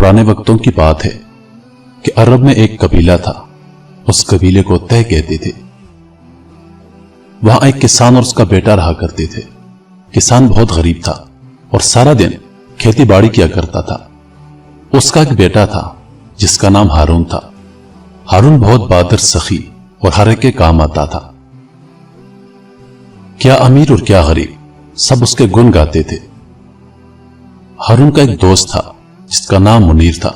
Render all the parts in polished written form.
पुराने वक्तों की बात है कि अरब में एक कबीला था। उस कबीले को तय कहते थे। वहां एक किसान और उसका बेटा रहा करते थे। किसान बहुत गरीब था और सारा दिन खेती बाड़ी किया करता था। उसका एक बेटा था जिसका नाम हारून था। हारून बहुत बहादुर, सखी और हर एक के काम आता था। क्या अमीर और क्या गरीब, सब उसके गुण गाते थे। हारून का एक दोस्त था जिसका नाम मुनीर था।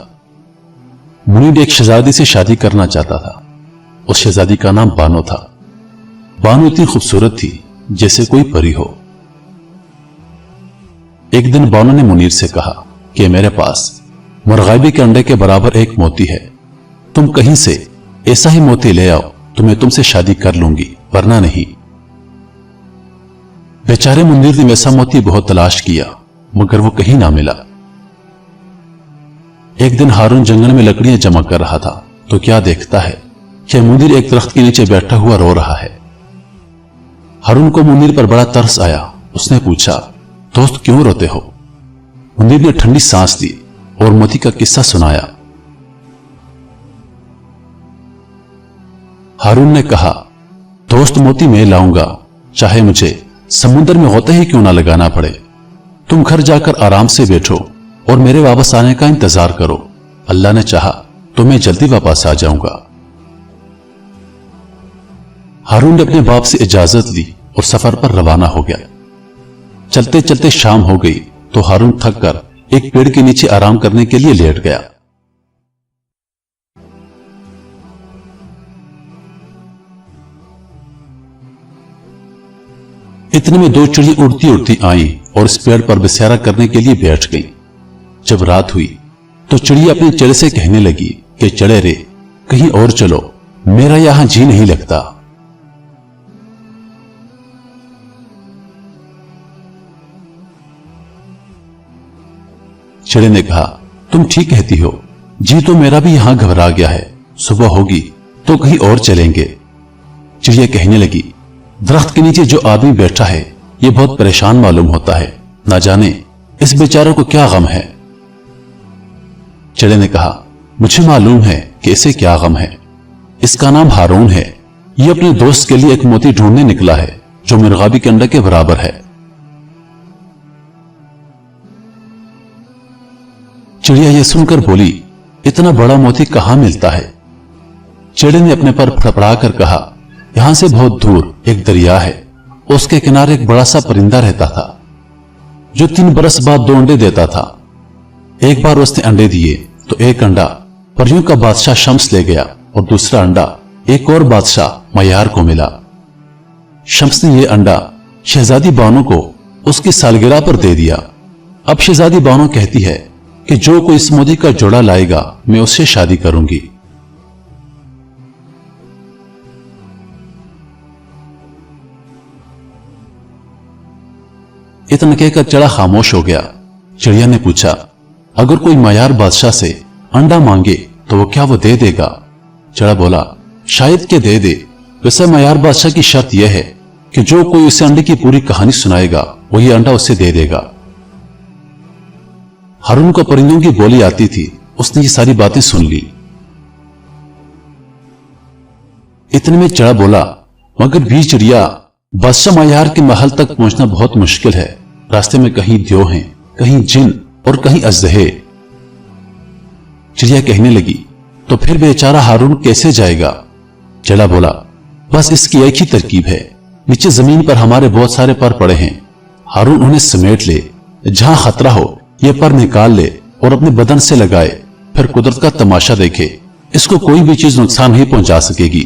मुनीर एक शहजादी से शादी करना चाहता था। उस शहजादी का नाम बानो था। बानो इतनी खूबसूरत थी जैसे कोई परी हो। एक दिन बानो ने मुनीर से कहा कि मेरे पास मुर्गाबी के अंडे के बराबर एक मोती है, तुम कहीं से ऐसा ही मोती ले आओ तो मैं तुमसे शादी कर लूंगी, वरना नहीं। बेचारे मुनीर ने वैसा मोती बहुत तलाश किया मगर वो कहीं ना मिला। एक दिन हारून जंगल में लकड़ियां जमा कर रहा था तो क्या देखता है कि मुनीर एक दरख्त के नीचे बैठा हुआ रो रहा है। हारून को मुनीर पर बड़ा तरस आया। उसने पूछा, दोस्त क्यों रोते हो? मुनीर ने ठंडी सांस ली और मोती का किस्सा सुनाया। हारून ने कहा, दोस्त मोती मैं लाऊंगा, चाहे मुझे समुद्र में होते ही क्यों ना लगाना पड़े। तुम घर जाकर आराम से बैठो और मेरे वापस आने का इंतजार करो। अल्लाह ने चाहा तो मैं जल्दी वापस आ जाऊंगा। हारून ने अपने बाप से इजाजत ली और सफर पर रवाना हो गया। चलते चलते शाम हो गई तो हारून थक कर एक पेड़ के नीचे आराम करने के लिए लेट गया। इतने में दो चिड़िया उड़ती उड़ती आई और इस पेड़ पर बसेरा करने के लिए बैठ गई। जब रात हुई तो चिड़िया अपने चढ़े से कहने लगी कि चढ़े रे, कहीं और चलो, मेरा यहां जी नहीं लगता। चिड़े ने कहा, तुम ठीक कहती हो, जी तो मेरा भी यहां घबरा गया है, सुबह होगी तो कहीं और चलेंगे। चिड़िया कहने लगी, दरख्त के नीचे जो आदमी बैठा है ये बहुत परेशान मालूम होता है, ना जाने इस बेचारे को क्या गम है। चिड़े ने कहा, मुझे मालूम है कि इसे क्या गम है। इसका नाम हारून है। ये अपने दोस्त के लिए एक मोती ढूंढने निकला है जो मुर्गाबी के अंडे के बराबर है। चिड़िया यह सुनकर बोली, इतना बड़ा मोती कहां मिलता है? चिड़े ने अपने पर फड़फड़ा कर कहा, यहां से बहुत दूर एक दरिया है, उसके किनारे एक बड़ा सा परिंदा रहता था जो 3 बरस बाद 2 अंडे देता था। एक बार उसने अंडे दिए तो एक अंडा परियों का बादशाह शम्स ले गया और दूसरा अंडा एक और बादशाह मयार को मिला। शम्स ने यह अंडा शहजादी बानो को उसकी सालगिरह पर दे दिया। अब शहजादी बानो कहती है कि जो कोई इस मोती का जोड़ा लाएगा मैं उससे शादी करूंगी। इतना कहकर चिड़ा खामोश हो गया। चिड़िया ने पूछा, अगर कोई मयार बादशाह से अंडा मांगे तो वो क्या वो दे देगा? चिड़ा बोला, शायद के दे दे। वैसे मयार बादशाह की शर्त यह है कि जो कोई उसे अंडे की पूरी कहानी सुनाएगा वही अंडा उसे दे देगा। हारून को परिंदों की बोली आती थी। उसने ये सारी बातें सुन ली। इतने में चिड़ा बोला, मगर भी चिड़िया, बादशाह मयार के महल तक पहुंचना बहुत मुश्किल है। रास्ते में कहीं द्यो हैं, कहीं जिन और कहीं अजदहे। चिड़िया कहने लगी, तो फिर बेचारा हारून कैसे जाएगा? चिड़ा बोला, बस इसकी एक ही तरकीब है। नीचे जमीन पर हमारे बहुत सारे पर पड़े हैं, हारून उन्हें समेट ले, जहां खतरा हो ये पर निकाल ले और अपने बदन से लगाए, फिर कुदरत का तमाशा देखे। इसको कोई भी चीज नुकसान नहीं पहुंचा सकेगी।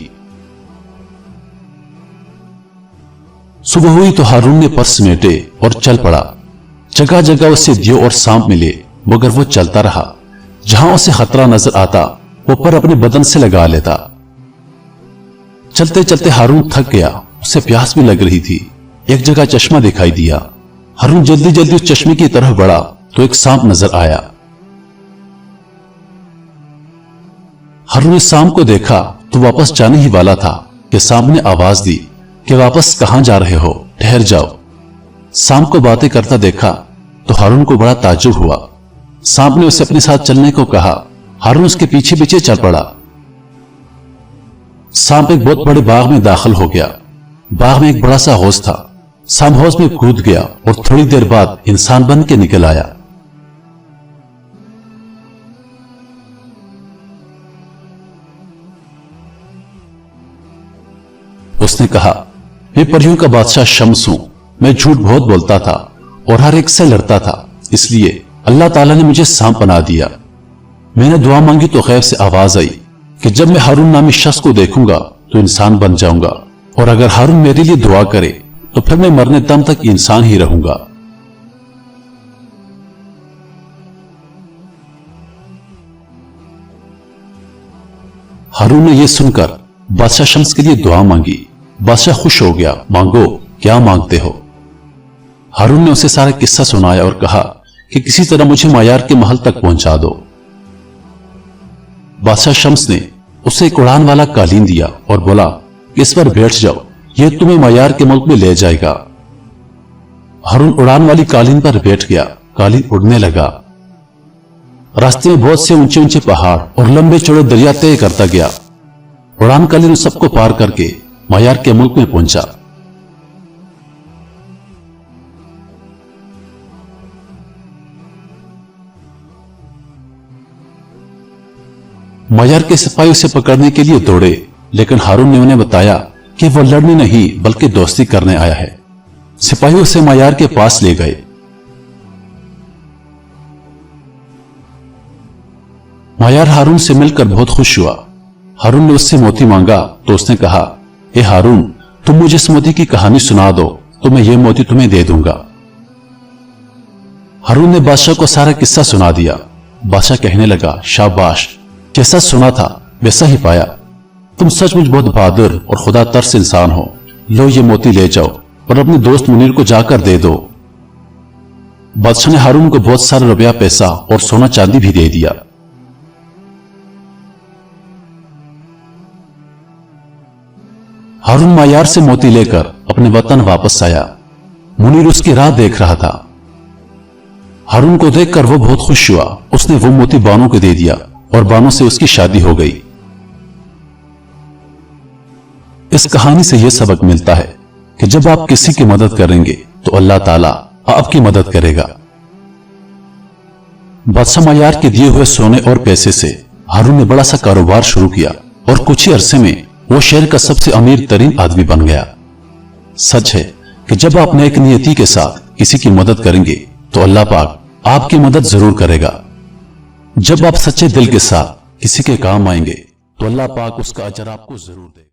सुबह हुई तो हारून ने पर समेटे और चल पड़ा। जगह जगह उसे दियो और सांप मिले मगर वो चलता रहा। जहां उसे खतरा नजर आता वो पर अपने बदन से लगा लेता। चलते चलते हारून थक गया। उसे प्यास भी लग रही थी। एक जगह चश्मा दिखाई दिया। हारून जल्दी जल्दी उस चश्मे की तरफ बढ़ा तो एक सांप नजर आया। हारून ने सांप को देखा तो वापस जाने ही वाला था कि सांप ने आवाज दी कि वापस कहां जा रहे हो, ठहर जाओ। सांप को बातें करता देखा तो हारून को बड़ा ताज्जुब हुआ। सांप ने उसे अपने साथ चलने को कहा। हारून उसके पीछे पीछे चल पड़ा। सांप एक बहुत बड़े बाग में दाखिल हो गया। बाग में एक बड़ा सा हौज था। सांप हौज में कूद गया और थोड़ी देर बाद इंसान बन के निकल आया। उसने कहा, मैं परियों का बादशाह शम्स हूं। मैं झूठ बहुत बोलता था और हर एक से लड़ता था, इसलिए अल्लाह ताला ने मुझे सांप बना दिया। मैंने दुआ मांगी तो गैब से आवाज आई कि जब मैं हारून नामी शख्स को देखूंगा तो इंसान बन जाऊंगा, और अगर हारून मेरे लिए दुआ करे तो फिर मैं मरने दम तक इंसान ही रहूंगा। हारून ने यह सुनकर बादशाह शम्स के लिए दुआ मांगी। बादशाह खुश हो गया। मांगो, क्या मांगते हो? हारून ने उसे सारा किस्सा सुनाया और कहा कि किसी तरह मुझे मायार के महल तक पहुंचा दो। बादशाह शम्स ने उसे एक उड़ान वाला कालीन दिया और बोला, इस पर बैठ जाओ, यह तुम्हें मायार के मुल्क में ले जाएगा। हारून उड़ान वाली कालीन पर बैठ गया। कालीन उड़ने लगा। रास्ते में बहुत से ऊंचे ऊंचे पहाड़ और लंबे चौड़े दरिया तय करता गया। उड़ान कालीन सबको पार करके मायार के मुल्क में पहुंचा। मायार के सिपाही उसे पकड़ने के लिए दौड़े, लेकिन हारून ने उन्हें बताया कि वह लड़ने नहीं बल्कि दोस्ती करने आया है। सिपाही उसे मायार के पास ले गए। मायार हारून से मिलकर बहुत खुश हुआ। हारून ने उससे मोती मांगा तो उसने कहा, ए हारून, तुम मुझे इस मोती की कहानी सुना दो तो मैं ये मोती तुम्हें दे दूंगा। हारून ने बादशाह को सारा किस्सा सुना दिया। बादशाह कहने लगा, शाबाश, जैसा सुना था वैसा ही पाया। तुम सचमुच बहुत बहादुर और खुदा तरस इंसान हो। लो, ये मोती ले जाओ और अपने दोस्त मुनीर को जाकर दे दो। बादशाह ने हारून को बहुत सारा रुपया, पैसा और सोना चांदी भी दे दिया। हारून मायार से मोती लेकर अपने वतन वापस आया। मुनीर उसकी राह देख रहा था। हारून को देखकर वो बहुत खुश हुआ। उसने वो मोती बानो को दे दिया और बानो से उसकी शादी हो गई। इस कहानी से यह सबक मिलता है कि जब आप किसी की मदद करेंगे तो अल्लाह ताला आपकी मदद करेगा। बादशाह मायार के दिए हुए सोने और पैसे से हारून ने बड़ा सा कारोबार शुरू किया और कुछ ही अरसे में वो शहर का सबसे अमीर तरीन आदमी बन गया। सच है कि जब आप नेक नियति के साथ किसी की मदद करेंगे तो अल्लाह पाक आपकी मदद जरूर करेगा। जब आप सच्चे दिल के साथ किसी के काम आएंगे तो अल्लाह पाक उसका अजर आपको जरूर देगा।